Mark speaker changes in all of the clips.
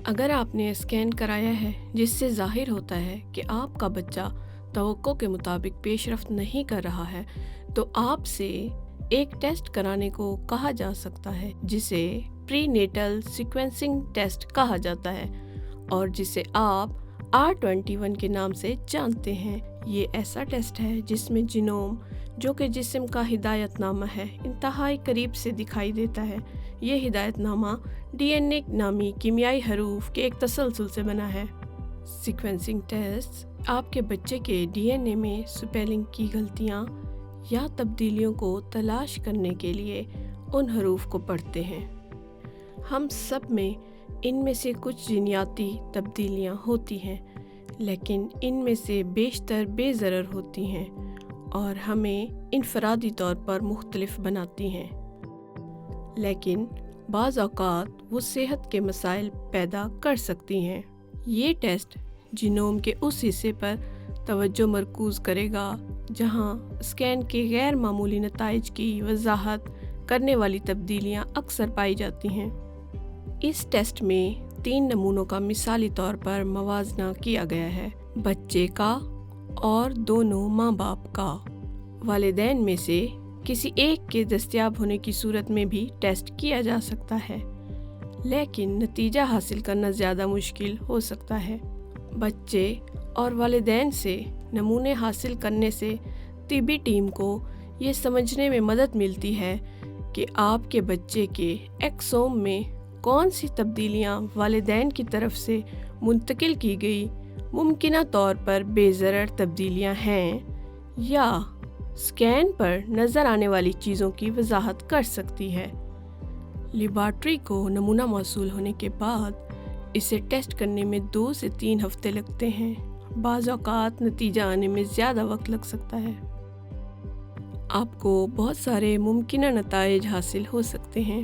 Speaker 1: اگر آپ نے اسکین کرایا ہے جس سے ظاہر ہوتا ہے کہ آپ کا بچہ توقع کے مطابق پیش رفت نہیں کر رہا ہے تو آپ سے ایک ٹیسٹ کرانے کو کہا جا سکتا ہے جسے پری نیٹل سیکوینسنگ ٹیسٹ کہا جاتا ہے اور جسے آپ R21 کے نام سے جانتے ہیں۔ یہ ایسا ٹیسٹ ہے جس میں جینوم جو کہ جسم کا ہدایت نامہ ہے انتہائی قریب سے دکھائی دیتا ہے۔ یہ ہدایت نامہ DNA نامی کیمیائی حروف کے ایک تسلسل سے بنا ہے۔ سیکوینسنگ ٹیسٹ آپ کے بچے کے DNA میں سپیلنگ کی غلطیاں یا تبدیلیوں کو تلاش کرنے کے لیے ان حروف کو پڑھتے ہیں۔ ہم سب میں ان میں سے کچھ جینیاتی تبدیلیاں ہوتی ہیں لیکن ان میں سے بیشتر بے ضرر ہوتی ہیں اور ہمیں انفرادی طور پر مختلف بناتی ہیں، لیکن بعض اوقات وہ صحت کے مسائل پیدا کر سکتی ہیں۔ یہ ٹیسٹ جینوم کے اس حصے پر توجہ مرکوز کرے گا جہاں اسکین کے غیر معمولی نتائج کی وضاحت کرنے والی تبدیلیاں اکثر پائی جاتی ہیں۔ اس ٹیسٹ میں 3 نمونوں کا مثالی طور پر موازنہ کیا گیا ہے: بچے کا اور دونوں ماں باپ کا۔ والدین میں سے کسی ایک کے دستیاب ہونے کی صورت میں بھی ٹیسٹ کیا جا سکتا ہے، لیکن نتیجہ حاصل کرنا زیادہ مشکل ہو سکتا ہے۔ بچے اور والدین سے نمونے حاصل کرنے سے طبی ٹیم کو یہ سمجھنے میں مدد ملتی ہے کہ آپ کے بچے کے ایکسوم میں کون سی تبدیلیاں والدین کی طرف سے منتقل کی گئی ممکنہ طور پر بے ضرر تبدیلیاں ہیں یا اسکین پر نظر آنے والی چیزوں کی وضاحت کر سکتی ہے۔ لیبارٹری کو نمونہ موصول ہونے کے بعد اسے ٹیسٹ کرنے میں 2 سے 3 ہفتے لگتے ہیں۔ بعض اوقات نتیجہ آنے میں زیادہ وقت لگ سکتا ہے۔ آپ کو بہت سارے ممکنہ نتائج حاصل ہو سکتے ہیں۔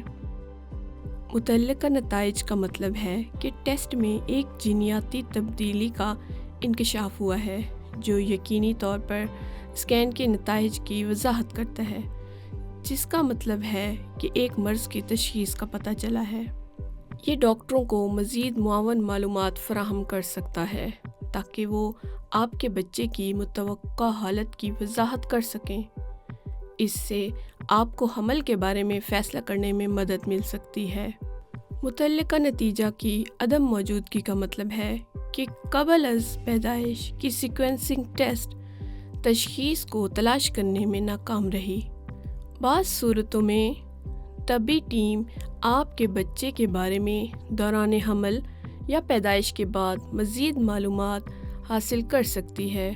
Speaker 1: متعلقہ نتائج کا مطلب ہے کہ ٹیسٹ میں ایک جینیاتی تبدیلی کا انکشاف ہوا ہے جو یقینی طور پر اسکین کے نتائج کی وضاحت کرتا ہے، جس کا مطلب ہے کہ ایک مرض کی تشخیص کا پتہ چلا ہے۔ یہ ڈاکٹروں کو مزید معاون معلومات فراہم کر سکتا ہے تاکہ وہ آپ کے بچے کی متوقع حالت کی وضاحت کر سکیں۔ اس سے آپ کو حمل کے بارے میں فیصلہ کرنے میں مدد مل سکتی ہے۔ متعلقہ نتیجہ کی عدم موجودگی کا مطلب ہے کہ قبل از پیدائش کی سیکوینسنگ ٹیسٹ تشخیص کو تلاش کرنے میں ناکام رہی۔ بعض صورتوں میں طبی ٹیم آپ کے بچے کے بارے میں دوران حمل یا پیدائش کے بعد مزید معلومات حاصل کر سکتی ہے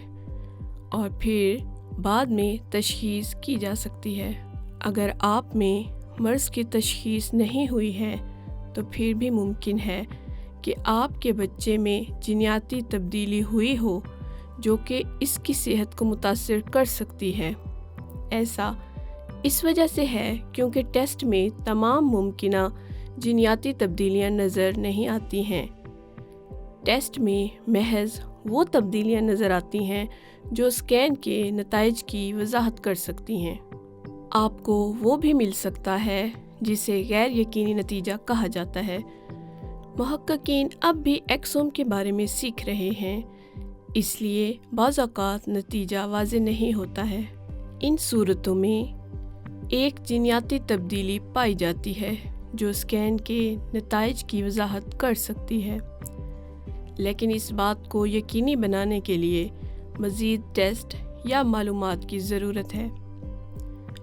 Speaker 1: اور پھر بعد میں تشخیص کی جا سکتی ہے۔ اگر آپ میں مرض کی تشخیص نہیں ہوئی ہے تو پھر بھی ممکن ہے کہ آپ کے بچے میں جینیاتی تبدیلی ہوئی ہو جو کہ اس کی صحت کو متاثر کر سکتی ہے۔ ایسا اس وجہ سے ہے کیونکہ ٹیسٹ میں تمام ممکنہ جینیاتی تبدیلیاں نظر نہیں آتی ہیں۔ ٹیسٹ میں محض وہ تبدیلیاں نظر آتی ہیں جو اسکین کے نتائج کی وضاحت کر سکتی ہیں۔ آپ کو وہ بھی مل سکتا ہے جسے غیر یقینی نتیجہ کہا جاتا ہے۔ محققین اب بھی ایکسوم کے بارے میں سیکھ رہے ہیں، اس لیے بعض اوقات نتیجہ واضح نہیں ہوتا ہے۔ ان صورتوں میں ایک جینیاتی تبدیلی پائی جاتی ہے جو اسکین کے نتائج کی وضاحت کر سکتی ہے، لیکن اس بات کو یقینی بنانے کے لیے مزید ٹیسٹ یا معلومات کی ضرورت ہے۔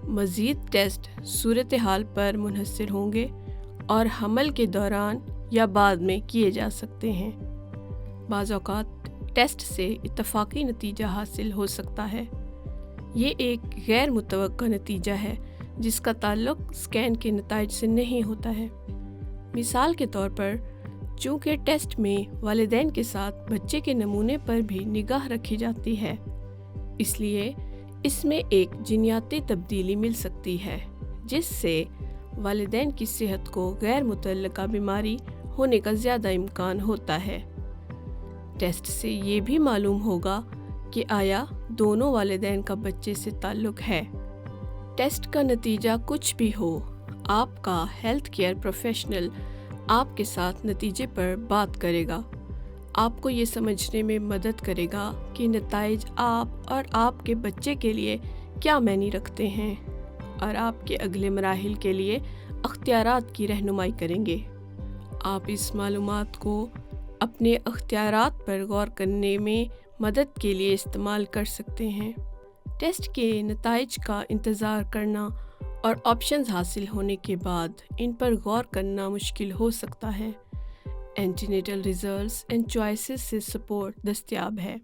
Speaker 1: مزید ٹیسٹ صورتحال پر منحصر ہوں گے اور حمل کے دوران یا بعد میں کیے جا سکتے ہیں۔ بعض اوقات ٹیسٹ سے اتفاقی نتیجہ حاصل ہو سکتا ہے۔ یہ ایک غیر متوقع نتیجہ ہے جس کا تعلق اسکین کے نتائج سے نہیں ہوتا ہے۔ مثال کے طور پر، چونکہ ٹیسٹ میں والدین کے ساتھ بچے کے نمونے پر بھی نگاہ رکھی جاتی ہے، اس لیے اس میں ایک جینیاتی تبدیلی مل سکتی ہے جس سے والدین کی صحت کو غیر متعلقہ بیماری ہونے کا زیادہ امکان ہوتا ہے۔ ٹیسٹ سے یہ بھی معلوم ہوگا کہ آیا دونوں والدین کا بچے سے تعلق ہے۔ ٹیسٹ کا نتیجہ کچھ بھی ہو، آپ کا ہیلتھ کیئر پروفیشنل آپ کے ساتھ نتیجے پر بات کرے گا، آپ کو یہ سمجھنے میں مدد کرے گا کہ نتائج آپ اور آپ کے بچے کے لیے کیا معنی رکھتے ہیں، اور آپ کے اگلے مراحل کے لیے اختیارات کی رہنمائی کریں گے۔ آپ اس معلومات کو اپنے اختیارات پر غور کرنے میں مدد کے لیے استعمال کر سکتے ہیں۔ ٹیسٹ کے نتائج کا انتظار کرنا اور آپشنز حاصل ہونے کے بعد ان پر غور کرنا مشکل ہو سکتا ہے۔ Antenatal results and choices سے سپورٹ دستیاب ہے۔